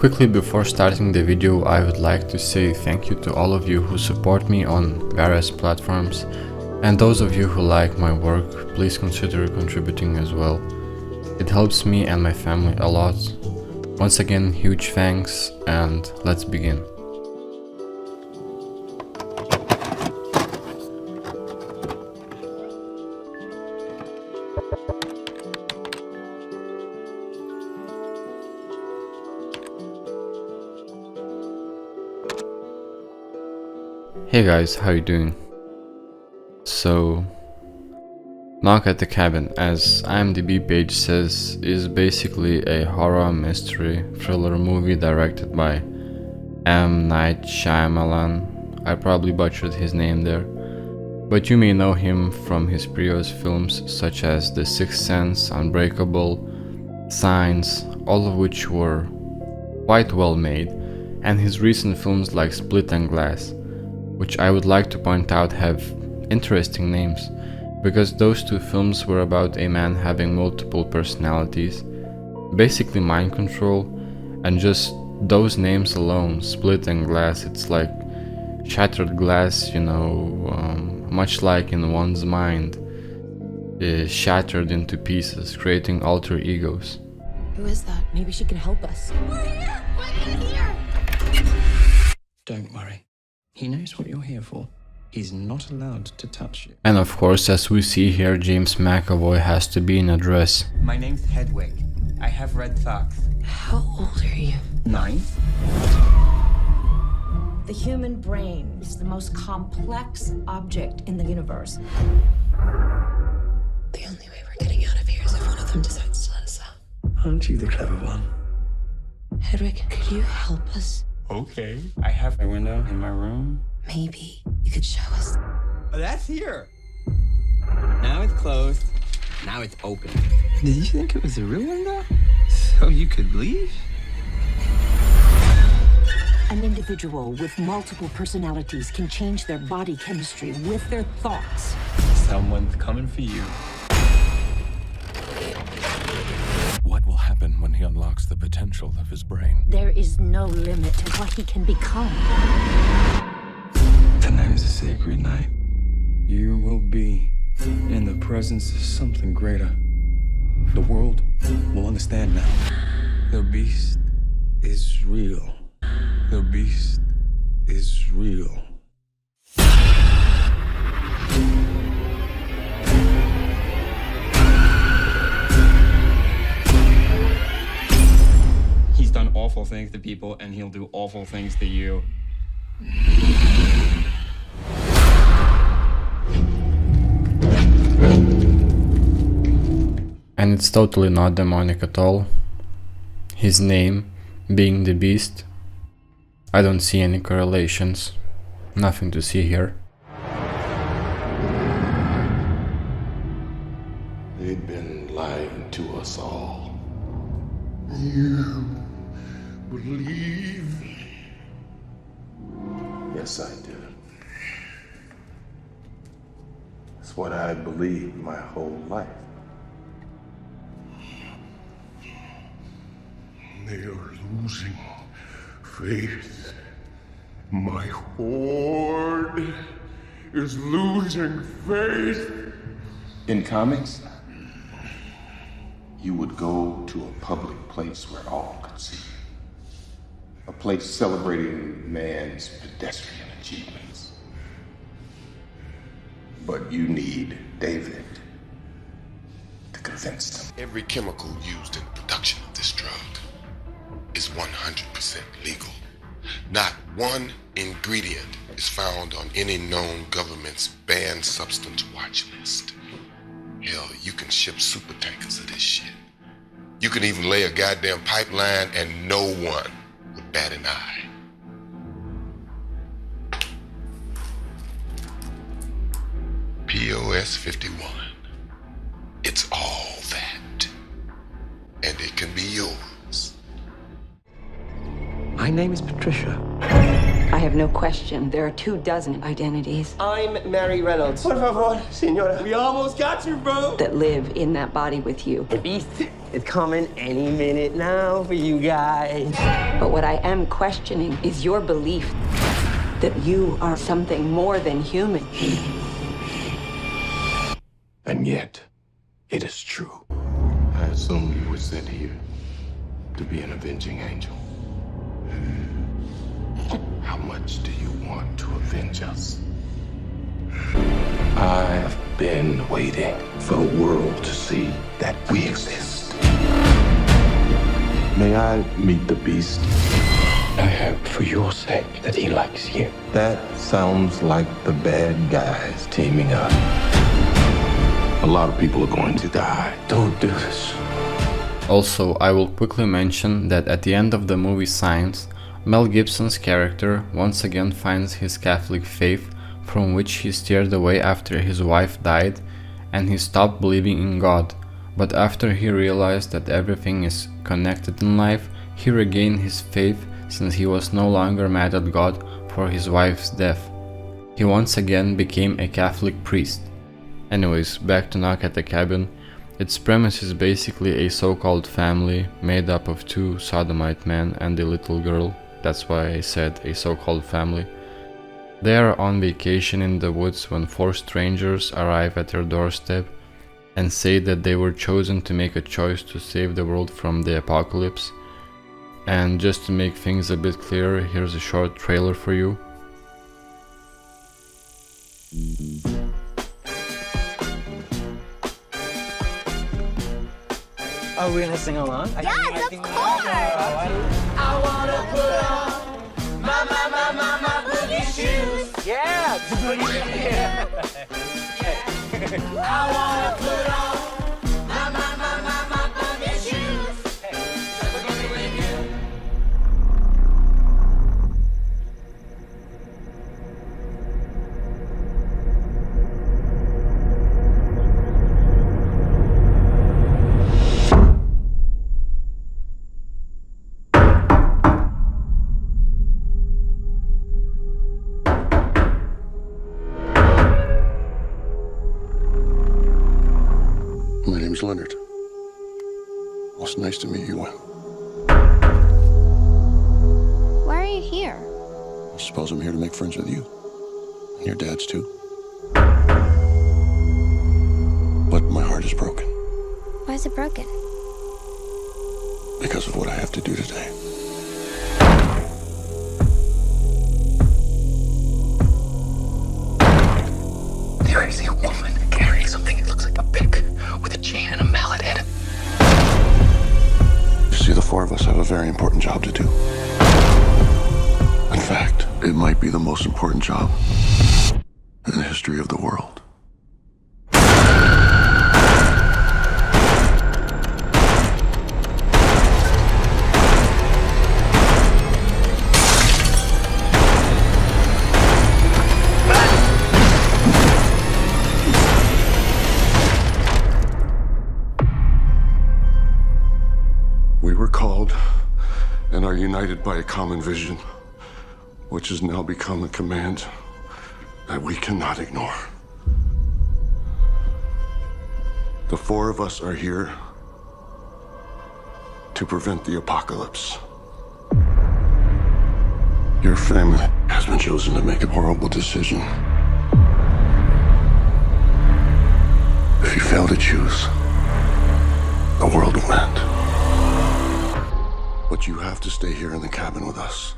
Quickly before starting the video, I would like to say thank you to all of you who support me on various platforms, and those of you who like my work, please consider contributing as well. It helps me and my family a lot. Once again, huge thanks, and let's begin. Hey guys, how you doing? So, Knock at the Cabin, as IMDb page says, is basically a horror mystery thriller movie directed by M. Night Shyamalan. I probably butchered his name there, but you may know him from his previous films such as The Sixth Sense, Unbreakable, Signs, all of which were quite well made, and his recent films like Split and Glass, which I would like to point out have interesting names, because those two films were about a man having multiple personalities, basically mind control, and just those names alone, Split and Glass, it's like shattered glass, much like in one's mind, is shattered into pieces, creating alter egos. Who is that? Maybe she can help us. We're here! We're in here! Don't worry. He knows what you're here for. He's not allowed to touch you. And of course, as we see here, James McAvoy has to be in a dress. My name's Hedwig. I have red socks. How old are you? 9? The human brain is the most complex object in the universe. The only way we're getting out of here is if one of them decides to let us out. Aren't you the clever one? Hedwig, could you help us? Okay. I have a window in my room. Maybe you could show us. Oh, that's here. Now it's closed. Now it's open. Did you think it was a real window? So you could leave? An individual with multiple personalities can change their body chemistry with their thoughts. Someone's coming for you. What will happen when he unlocks the potential of his brain? There is no limit to what he can become. Tonight is a sacred night. You will be in the presence of something greater. The world will understand now. The beast is real. The beast is real. He's done awful things to people, and he'll do awful things to you. And it's totally not demonic at all. His name being the beast, I don't see any correlations. Nothing to see here. They've been lying to us all. You believe me? Yes, I did. It's what I believed my whole life. They are losing faith. My horde is losing faith. In comics, you would go to a public place where all could see. A place celebrating man's pedestrian achievements. But you need David to convince them. Every chemical used in the production of this drug is 100% legal. Not one ingredient is found on any known government's banned substance watch list. Hell, you can ship super tankers of this shit. You can even lay a goddamn pipeline and no one would bat an eye. POS 51. It's all that. And it can be yours. My name is Patricia. I have no question. There are 24 identities I'm Mary Reynolds. Por favor, señora. We almost got you, bro. that live in that body with you. The beast It's coming any minute now for you guys. But what I am questioning is your belief that you are something more than human. And yet, it is true. I assume you were sent here to be an avenging angel. How much do you want to avenge us? I've been waiting for the world to see that we exist. May I meet the beast? I hope for your sake that he likes you. That sounds like the bad guys teaming up. A lot of people are going to die. Don't do this. Also, I will quickly mention that at the end of the movie Signs, Mel Gibson's character once again finds his Catholic faith, from which he steered away after his wife died, and he stopped believing in God. But after he realized that everything is connected in life, he regained his faith since he was no longer mad at God for his wife's death. He once again became a Catholic priest. Anyways, back to Knock at the Cabin. Its premise is basically a so-called family made up of two sodomite men and a little girl. That's why I said a so-called family. They are on vacation in the woods when four strangers arrive at their doorstep and say that they were chosen to make a choice to save the world from the apocalypse. And just to make things a bit clearer, here's a short trailer for you. Are we gonna sing along? Yes, of course! I wanna put on my boogie shoes. Yeah, yeah. I wanna put on my boogie shoes. Just boogie with you. My name's Leonard. Well, it's nice to meet you, Will. Why are you here? I suppose I'm here to make friends with you. And your dad's too. But my heart is broken Why is it broken? because of what I have to do today. There I see a woman carrying something that looks like a pick with a chain and a mallet in it. You see, the four of us have a very important job to do. In fact, it might be the most important job in the history of the world. We were called and are united by a common vision, which has now become a command that we cannot ignore. The four of us are here to prevent the apocalypse. Your family has been chosen to make a horrible decision. If you fail to choose, the world will end. But you have to stay here in the cabin with us.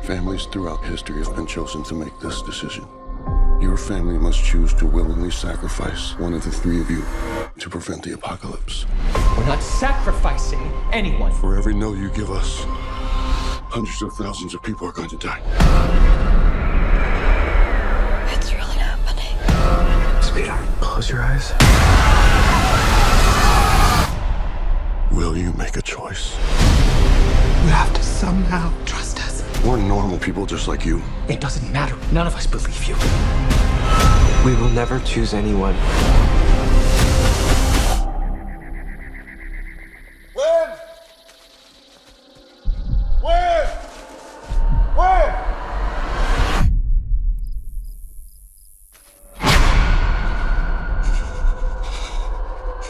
Families throughout history have been chosen to make this decision. Your family must choose to willingly sacrifice one of the three of you to prevent the apocalypse. We're not sacrificing anyone. For every no you give us, hundreds of thousands of people are going to die. It's really happening. Sweetheart, close your eyes. Will you make a choice? You have to somehow trust us. We're normal people just like you. It doesn't matter. None of us believe you. We will never choose anyone.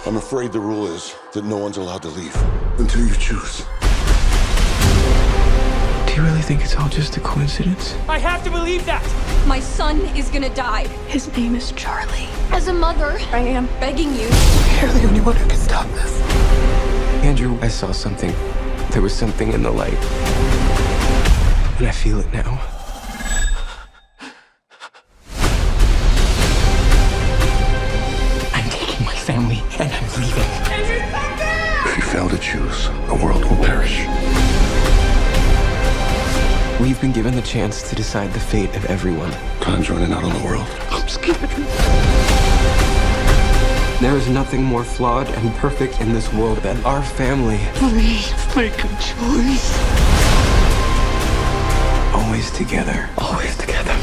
I'm afraid the rule is that no one's allowed to leave until you choose. Do you really think it's all just a coincidence? I have to believe that! My son is gonna die. His name is Charlie. As a mother, I am begging you. You're the only one who can stop this. Andrew, I saw something. There was something in the light. And I feel it now. I'm taking my family and I'm leaving. If you fail to choose, the world will perish. We've been given the chance to decide the fate of everyone. Time's running out on the world. I'm scared. There is nothing more flawed and perfect in this world than our family. Please make a choice. Always together. Always together.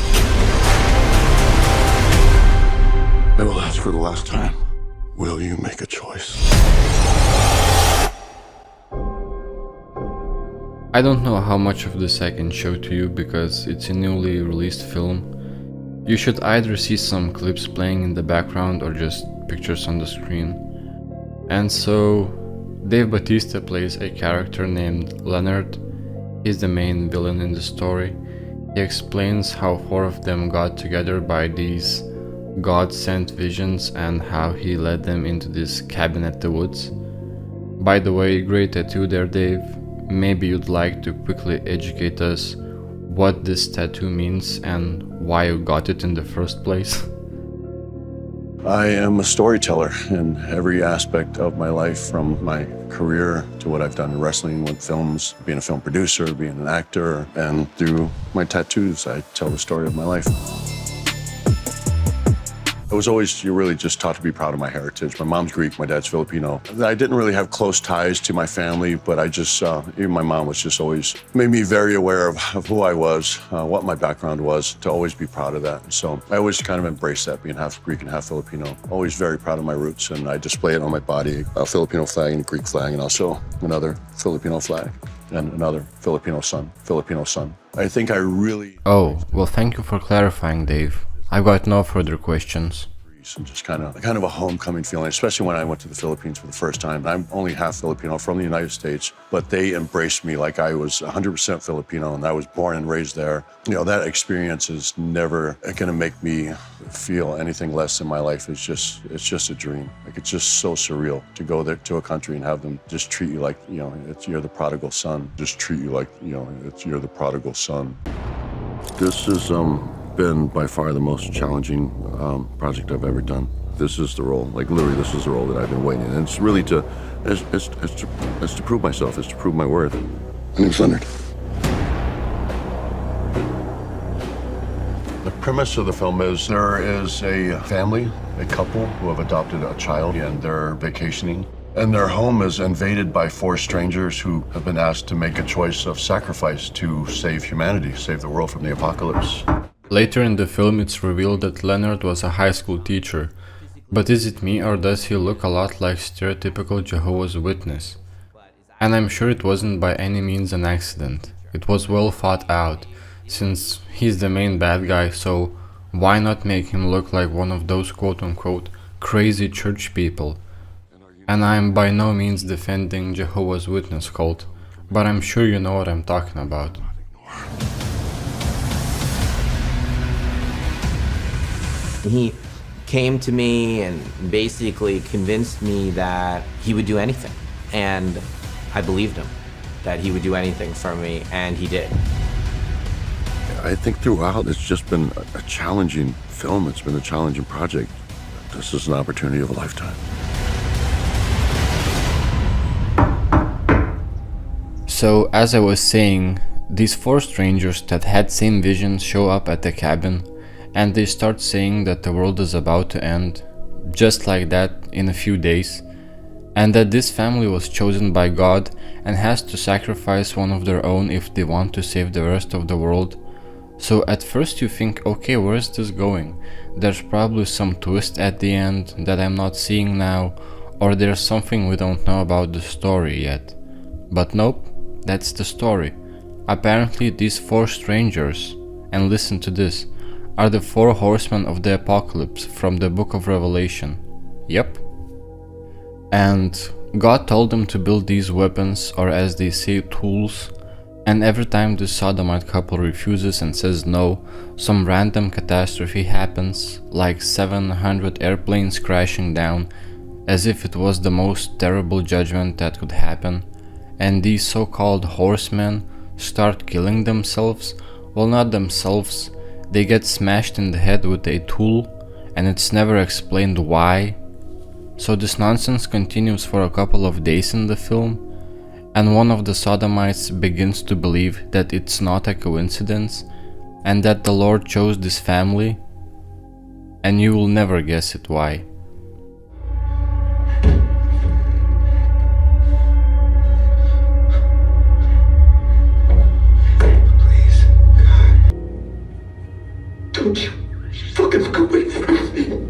I will ask for the last time. Will you make a choice? I don't know how much of this I can show to you because it's a newly released film. You should either see some clips playing in the background or just pictures on the screen. And so, Dave Bautista plays a character named Leonard. He's the main villain in the story. He explains how 4 of them got together by these God-sent visions and how he led them into this cabin at the woods. By the way, great tattoo there, Dave. Maybe you'd like to quickly educate us what this tattoo means and why you got it in the first place. I am a storyteller in every aspect of my life, from my career to what I've done in wrestling, with films, being a film producer, being an actor, and through my tattoos, I tell the story of my life. I was always really just taught to be proud of my heritage. My mom's Greek, my dad's Filipino. I didn't really have close ties to my family, but I just, even my mom was just always made me very aware of who I was, what my background was, to always be proud of that. So I always kind of embraced that, being half Greek and half Filipino. Always very proud of my roots, and I display it on my body, a Filipino flag and a Greek flag, and also another Filipino flag and another Filipino sun. I think I really... Oh, well, thank you for clarifying, Dave. I've got no further questions. And just kind of a homecoming feeling, especially when I went to the Philippines for the first time. I'm only half Filipino, from the United States, but they embraced me like I was 100% Filipino, and I was born and raised there. You know, that experience is never going to make me feel anything less in my life. It's just a dream. Like, it's just so surreal to go there to a country and have them just treat you like, you know, you're the prodigal son. Just treat you like, you know, you're the prodigal son. This has been by far the most challenging project I've ever done. This is the role, like literally this is the role that I've been waiting. And it's really it's to prove myself, it's to prove my worth. My name's Leonard. The premise of the film is there is a family, a couple who have adopted a child, and they're vacationing. And their home is invaded by 4 strangers who have been asked to make a choice of sacrifice to save humanity, save the world from the apocalypse. Later in the film, it's revealed that Leonard was a high school teacher. But is it me, or does he look a lot like stereotypical Jehovah's Witness? And I'm sure it wasn't by any means an accident. It was well thought out, since he's the main bad guy, so why not make him look like one of those quote-unquote crazy church people? And I'm by no means defending Jehovah's Witness cult, but I'm sure you know what I'm talking about. He came to me and basically convinced me that he would do anything. And I believed him, that he would do anything for me, and he did. I think throughout it's just been a challenging film. It's been a challenging project. This is an opportunity of a lifetime. So, as I was saying, these 4 strangers that had same visions show up at the cabin, and they start saying that the world is about to end, just like that, in a few days, and that this family was chosen by God and has to sacrifice one of their own if they want to save the rest of the world. So at first you think, okay, where is this going? There's probably some twist at the end that I'm not seeing now, or there's something we don't know about the story yet. But nope, that's the story. Apparently these 4 strangers, and listen to this, are the 4 horsemen of the apocalypse from the book of Revelation. Yep. And God told them to build these weapons, or as they say, tools, and every time the sodomite couple refuses and says no, some random catastrophe happens, like 700 airplanes crashing down, as if it was the most terrible judgment that could happen, and these so-called horsemen start killing themselves. Well, not themselves, they get smashed in the head with a tool, and it's never explained why. So this nonsense continues for a couple of days in the film, and one of the sodomites begins to believe that it's not a coincidence, and that the Lord chose this family, and you will never guess it why. Please, God. Don't you fucking look away from me.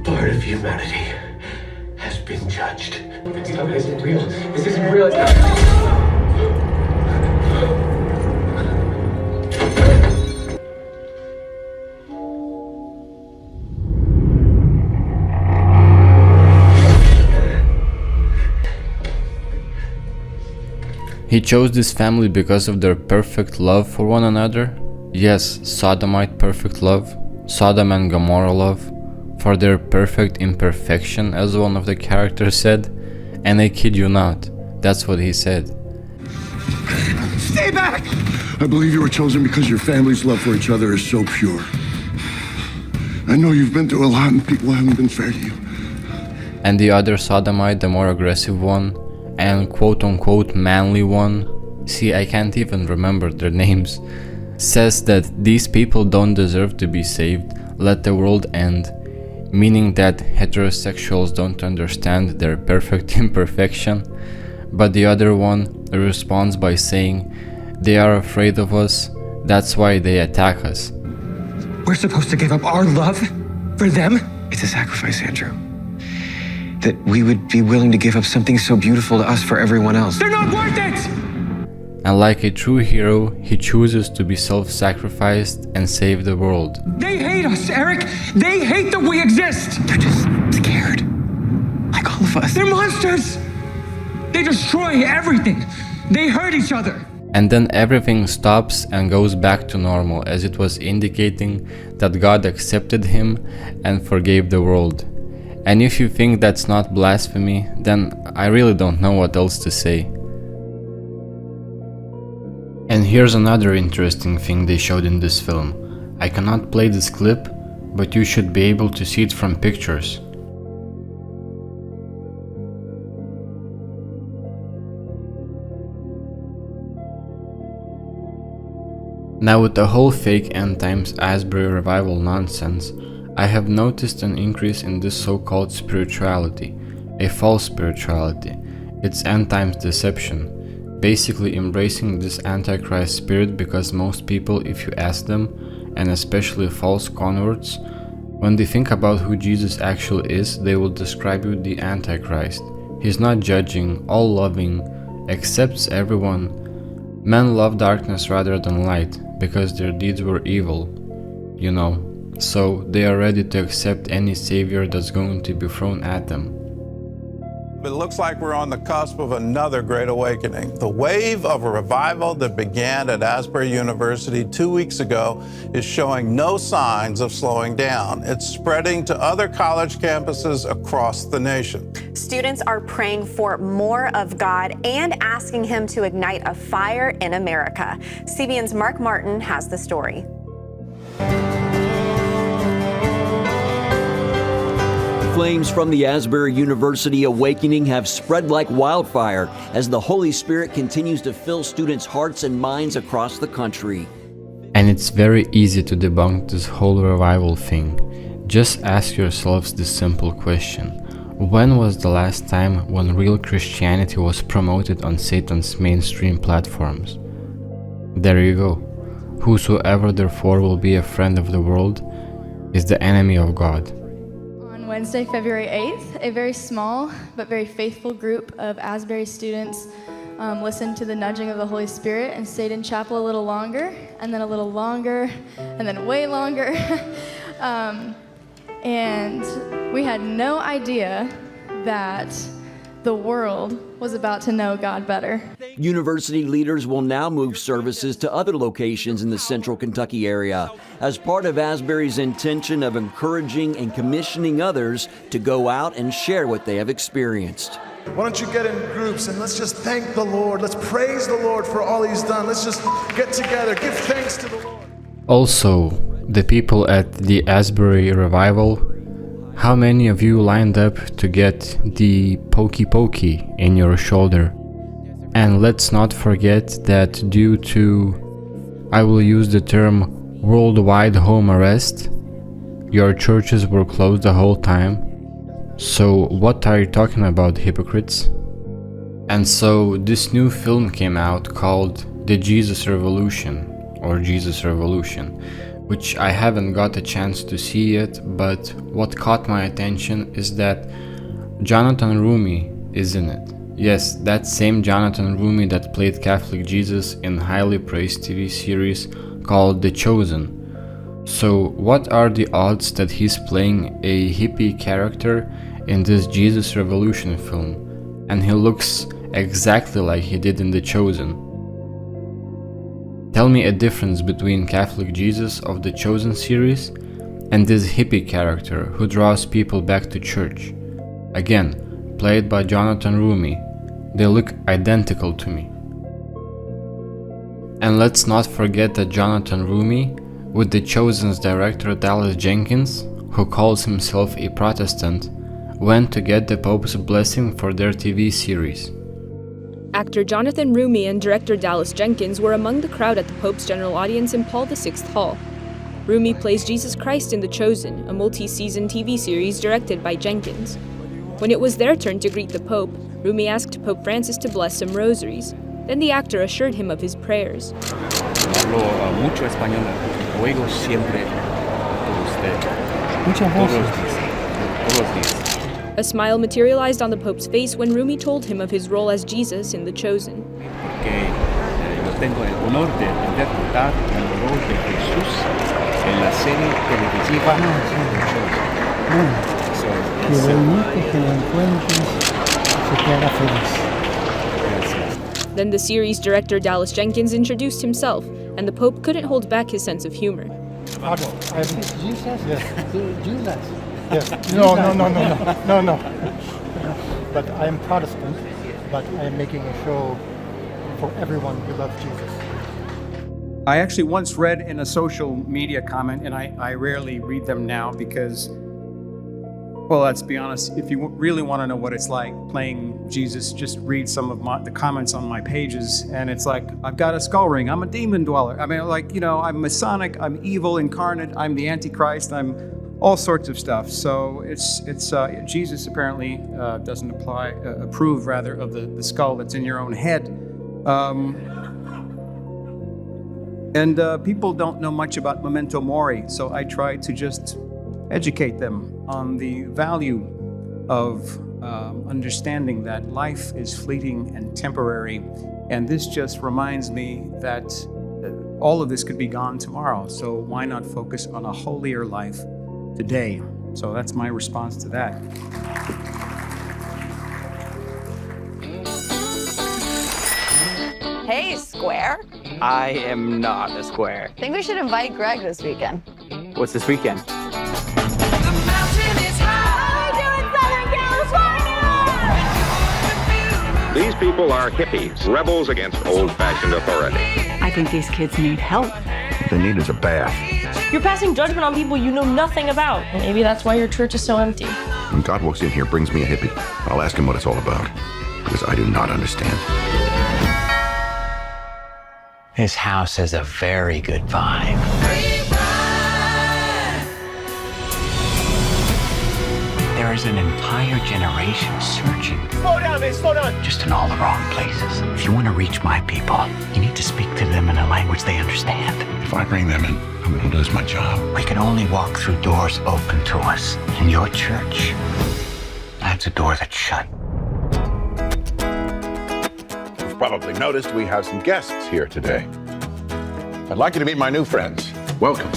Part of humanity has been judged. This isn't real. This isn't real. He chose this family because of their perfect love for one another. Yes, sodomite perfect love, Sodom and Gomorrah love, for their perfect imperfection, as one of the characters said, and I kid you not, that's what he said. Stay back! I believe you were chosen because your family's love for each other is so pure. I know you've been through a lot and people haven't been fair to you. And the other sodomite, the more aggressive one, and quote-unquote manly one, see, I can't even remember their names, says that these people don't deserve to be saved, let the world end, meaning that heterosexuals don't understand their perfect imperfection. But the other one responds by saying, they are afraid of us, that's why they attack us. We're supposed to give up our love for them? It's a sacrifice, Andrew. That we would be willing to give up something so beautiful to us for everyone else. They're not worth it! And like a true hero, he chooses to be self-sacrificed and save the world. They hate us, Eric! They hate that we exist! They're just scared. Like all of us. They're monsters! They destroy everything! They hurt each other! And then everything stops and goes back to normal, as it was indicating that God accepted him and forgave the world. And if you think that's not blasphemy, then I really don't know what else to say. And here's another interesting thing they showed in this film. I cannot play this clip, but you should be able to see it from pictures. Now, with the whole fake end times Asbury revival nonsense, I have noticed an increase in this so-called spirituality, a false spirituality. It's end times deception. Basically embracing this antichrist spirit, because most people, if you ask them, and especially false converts, when they think about who Jesus actually is, they will describe you the antichrist. He's not judging, all loving, accepts everyone. Men love darkness rather than light, because their deeds were evil, you know, so they are ready to accept any savior that's going to be thrown at them. It looks like we're on the cusp of another great awakening. The wave of a revival that began at Asbury University 2 weeks ago is showing no signs of slowing down. It's spreading to other college campuses across the nation. Students are praying for more of God and asking Him to ignite a fire in America. CBN's Mark Martin has the story. Flames from the Asbury University awakening have spread like wildfire as the Holy Spirit continues to fill students' hearts and minds across the country. And it's very easy to debunk this whole revival thing. Just ask yourselves this simple question. When was the last time when real Christianity was promoted on Satan's mainstream platforms? There you go. Whosoever therefore will be a friend of the world is the enemy of God. Wednesday, February 8th, a very small but very faithful group of Asbury students listened to the nudging of the Holy Spirit and stayed in chapel a little longer, and then a little longer, and then way longer. And we had no idea that the world was about to know God better. University leaders will now move services to other locations in the central Kentucky area as part of Asbury's intention of encouraging and commissioning others to go out and share what they have experienced. Why don't you get in groups and let's just thank the Lord. Let's praise the Lord for all He's done. Let's just get together, give thanks to the Lord. Also, the people at the Asbury Revival, how many of you lined up to get the pokey pokey in your shoulder? And let's not forget that due to, I will use the term worldwide home arrest, your churches were closed the whole time. So what are you talking about, hypocrites? And so this new film came out called The Jesus Revolution, or Jesus Revolution, which I haven't got a chance to see yet, but what caught my attention is that Jonathan Roumie is in it. Yes, that same Jonathan Roumie that played Catholic Jesus in highly praised TV series called The Chosen. So what are the odds that he's playing a hippie character in this Jesus Revolution film, and he looks exactly like he did in The Chosen? Tell me a difference between Catholic Jesus of the Chosen series and this hippie character who draws people back to church. Again, played by Jonathan Roumie. They look identical to me. And let's not forget that Jonathan Roumie, with the Chosen's director Dallas Jenkins, who calls himself a Protestant, went to get the Pope's blessing for their TV series. Actor Jonathan Roumie and director Dallas Jenkins were among the crowd at the Pope's general audience in Paul VI Hall. Roumie plays Jesus Christ in The Chosen, a multi-season TV series directed by Jenkins. When it was their turn to greet the Pope, Roumie asked Pope Francis to bless some rosaries. Then the actor assured him of his prayers. Hablo mucho español, oigo siempre por usted. Muchas gracias. Todos los días. A smile materialized on the Pope's face when Roumie told him of his role as Jesus in The Chosen. Porque yo tengo el honor de interpretar el rol de Jesús en la serie televisiva The Chosen. Que veniste, que lo encuentres, se te haga feliz. Then the series director Dallas Jenkins introduced himself, and the Pope couldn't hold back his sense of humor. Pardon, I'm Jesus? Yes. Jesus. Yes. No. But I am Protestant, but I am making a show for everyone who loves Jesus. I actually once read in a social media comment, and I rarely read them now because, well, let's be honest, if you really want to know what it's like playing Jesus, just read some of the comments on my pages, and it's like, I've got a skull ring, I'm a demon dweller. I mean, like, you know, I'm Masonic, I'm evil incarnate, I'm the Antichrist, I'm all sorts of stuff. So it's Jesus apparently doesn't approve rather of the skull that's in your own head. And people don't know much about memento mori, so I try to just educate them on the value of understanding that life is fleeting and temporary. And this just reminds me that all of this could be gone tomorrow. So why not focus on a holier life today? So that's my response to that. Hey, Square. I am not a square. Think we should invite Greg this weekend. What's this weekend? These people are hippies, rebels against old-fashioned authority. I think these kids need help. What they need is a bath. You're passing judgment on people you know nothing about. Maybe that's why your church is so empty. When God walks in here, brings me a hippie, I'll ask him what it's all about, because I do not understand. This house has a very good vibe. There There's an entire generation searching. Slow down, man, slow down. Just in all the wrong places. If you want to reach my people, you need to speak to them in a language they understand. If I bring them in, I'm going to lose my job. We can only walk through doors open to us. In your church, that's a door that's shut. You've probably noticed we have some guests here today. I'd like you to meet my new friends. Welcome.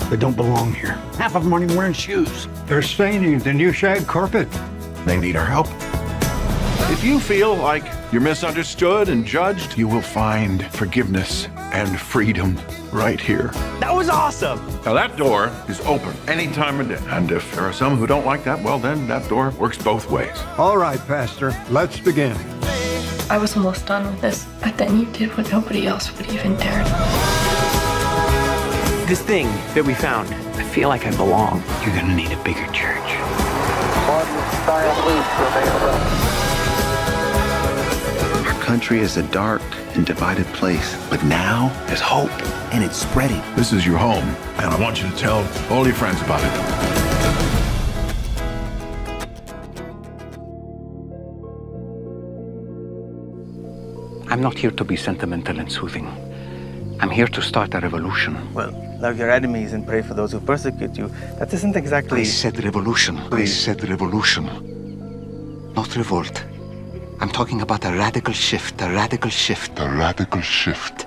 They don't belong here. Half of them aren't even wearing shoes. They're staining the new shag carpet. They need our help. If you feel like you're misunderstood and judged, you will find forgiveness and freedom right here. That was awesome. Now that door is open any time of day. And if there are some who don't like that, well then that door works both ways. All right, Pastor, let's begin. I was almost done with this, but then you did what nobody else would even dare. This thing that we found, I feel like I belong. You're gonna need a bigger church. Our country is a dark and divided place, but now there's hope, and it's spreading. This is your home, and I want you to tell all your friends about it. I'm not here to be sentimental and soothing. I'm here to start a revolution. Well, love your enemies and pray for those who persecute you. That isn't exactly... I said revolution. I said revolution. Not revolt. I'm talking about a radical shift, a radical shift. A radical shift.